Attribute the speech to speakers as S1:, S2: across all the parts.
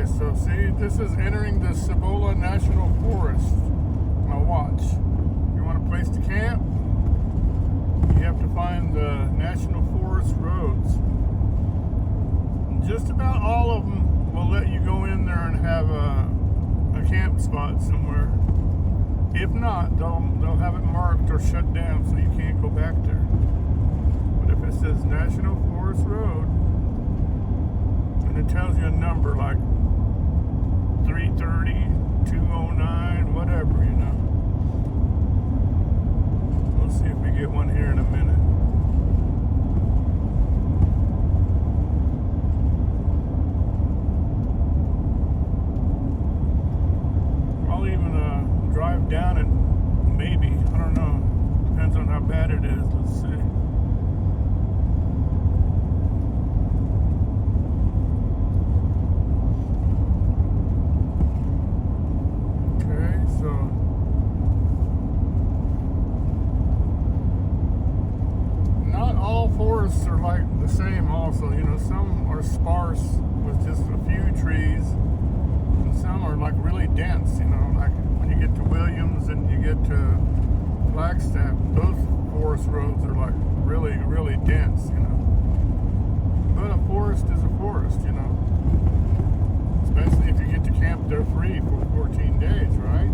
S1: Okay, so see, this is entering the Cibola National Forest. Now watch. You want a place to camp? You have to find the National Forest roads. And just about all of them will let you go in there and have a camp spot somewhere. If not, they'll have it marked or shut down so you can't go back there. But if it says National Forest Road, and it tells you a number like 330, 209, whatever, you know. We'll see if we get one here in a minute. I'll even drive down it, maybe. I don't know. Depends on how bad it is. Let's see. Forests are like the same also, you know, some are sparse with just a few trees, and some are like really dense, you know, like when you get to Williams and you get to Flagstaff, those forest roads are like really, really dense, you know. But a forest is a forest, you know, especially if you get to camp there free for 14 days, right?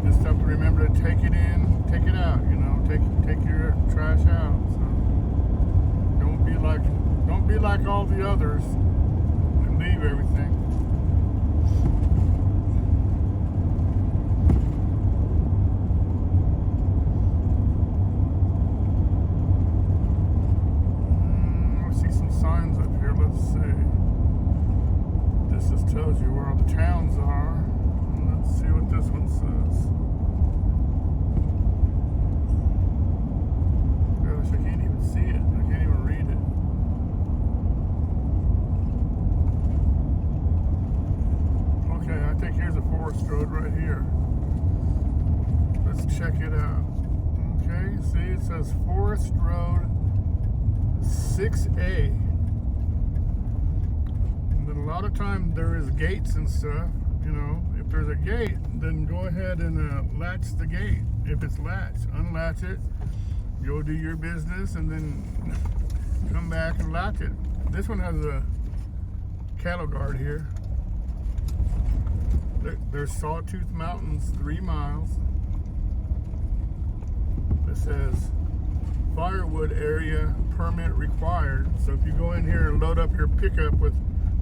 S1: Just have to remember to take it in, take it out, you know, take your trash out. So don't be like all the others and leave everything. I see some signs up here. Let's see. This just tells you where all the towns are. Let's see what this one says. Gosh, I can't even see it. I can't even read it. Okay, I think here's a forest road right here. Let's check it out. Okay, see, it says Forest Road 6A. But a lot of times there is gates and stuff. You know, if there's a gate, then go ahead and latch the gate. If it's latched, unlatch it, go do your business, and then come back and latch it. This one has a cattle guard here. There's Sawtooth Mountains, 3 miles. It says firewood area permit required. So if you go in here and load up your pickup with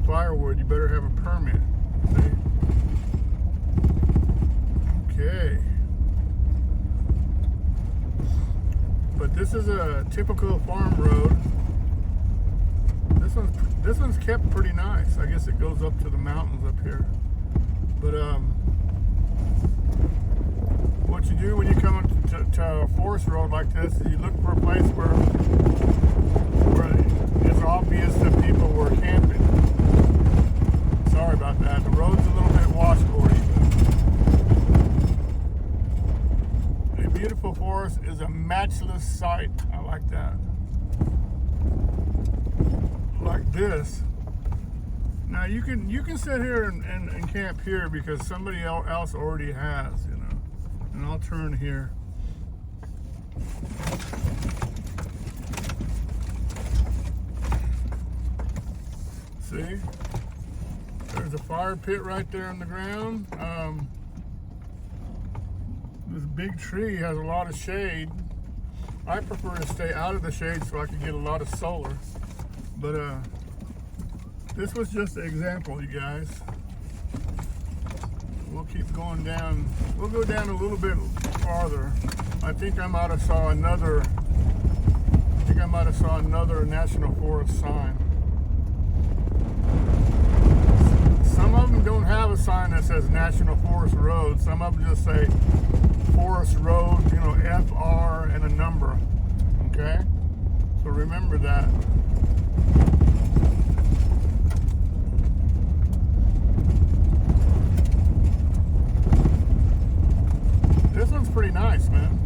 S1: firewood, you better have a permit. See? Okay. But this is a typical farm road. This one's kept pretty nice. I guess it goes up to the mountains up here. But what you do when you come to a forest road like this is you look for a place where it's obvious that people were camping. Sorry about that. The road's a little bit washboardy. A beautiful forest is a matchless sight. I like that. Like this. Now you can sit here and camp here because somebody else already has, you know. And I'll turn here. See? There's a fire pit right there on the ground. This big tree has a lot of shade. I prefer to stay out of the shade so I can get a lot of solar. But this was just an example, you guys. We'll keep going down. We'll go down a little bit farther. I think I might have saw another National Forest sign. Some of them don't have a sign that says National Forest Road. Some of them just say Forest Road, you know, FR and a number. Okay? So remember that. This one's pretty nice, man.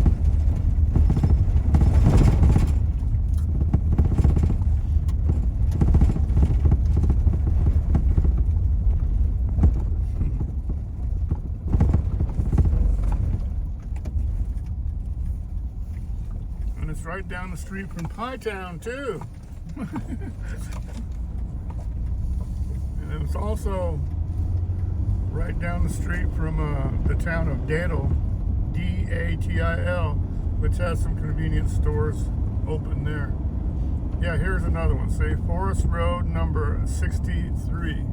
S1: right down the street from Pie Town too. And it's also right down the street from the town of Datil, D-A-T-I-L, which has some convenience stores open there. Yeah, here's another one. Say Forest Road number 63.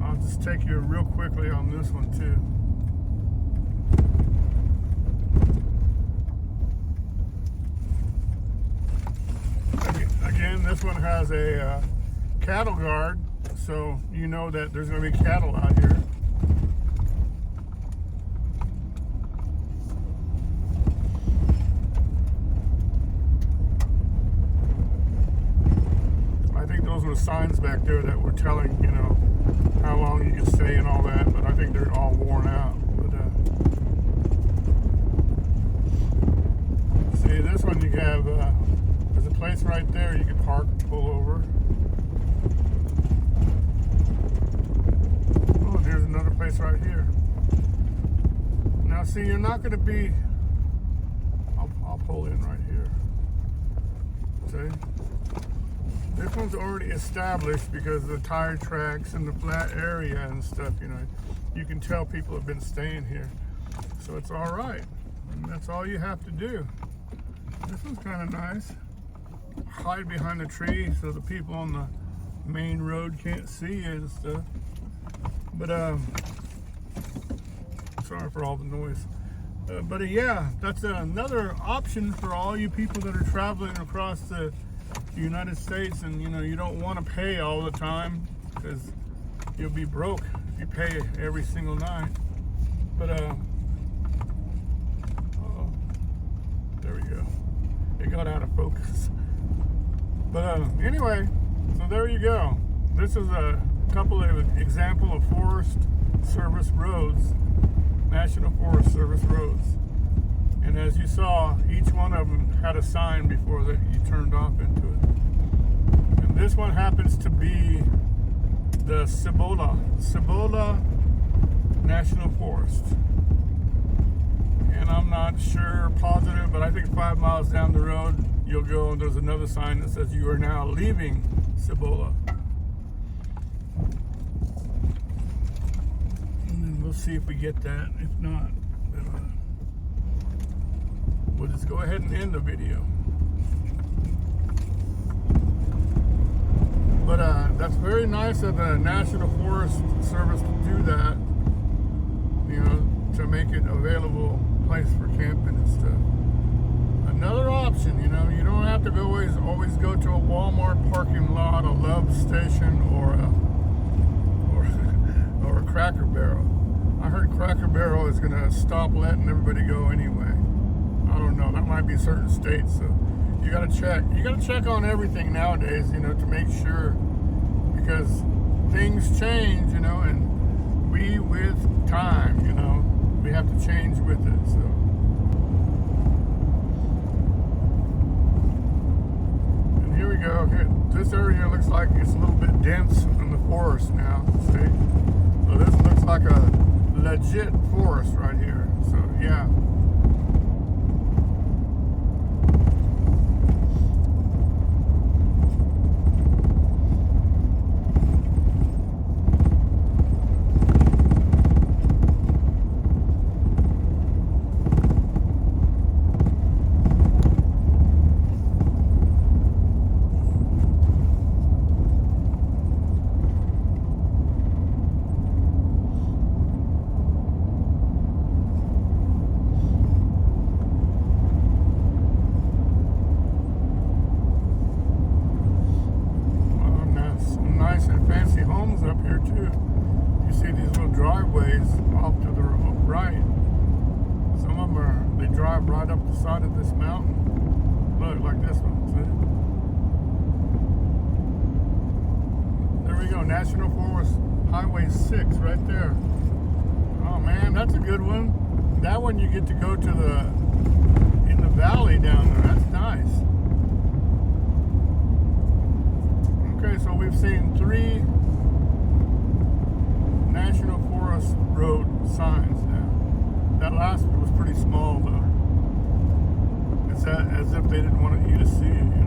S1: I'll just take you real quickly on this one too. Again, this one has a cattle guard, so you know that there's going to be cattle out here. I think those were signs back there that were telling, you know, how long you can stay and all that, but I think they're all worn out. But see, this one you have, there's a place right there you can park, pull over. Oh, there's another place right here. Now see, you're not going to be, I'll pull in right here. See? This one's already established because of the tire tracks and the flat area and stuff, you know. You can tell people have been staying here. So it's all right. And that's all you have to do. This one's kind of nice. Hide behind the tree so the people on the main road can't see you and stuff. But, sorry for all the noise. But yeah, that's another option for all you people that are traveling across the United States, and you know, you don't want to pay all the time because you'll be broke if you pay every single night. But there we go, it got out of focus. But anyway, so there you go. This is a couple of example of Forest Service roads, National Forest Service roads. And as you saw, each one of them had a sign before that you turned off into it. And this one happens to be the Cibola National Forest. And I'm not sure positive, but I think 5 miles down the road, you'll go and there's another sign that says you are now leaving Cibola. And then we'll see if we get that. If not, we'll just go ahead and end the video. But that's very nice of the National Forest Service to do that, you know, to make it available place for camping and stuff. Another option, you know, you don't have to always go to a Walmart parking lot, a Love Station, or a Cracker Barrel. I heard Cracker Barrel is going to stop letting everybody go anyway. I don't know. That might be certain states. So you got to check. You got to check on everything nowadays, you know, to make sure, because things change, you know, and we with time, you know, we have to change with it. So. And here we go. Here, this area looks like it's a little bit dense in the forest now. See? So this looks like a legit forest right here. So yeah. Right up the side of this mountain. Look, like this one, see? There we go, National Forest Highway 6 right there. Oh man, that's a good one. That one you get to go to in the valley down there. That's nice. Okay, so we've seen 3 National Forest Road signs now. That last one was pretty small though. It's as if they didn't want you to see it, you know.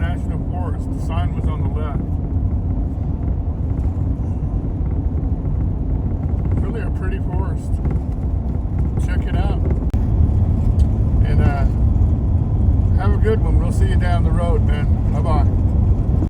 S1: National Forest. The sign was on the left. It's really a pretty forest. Check it out. And have a good one. We'll see you down the road, man.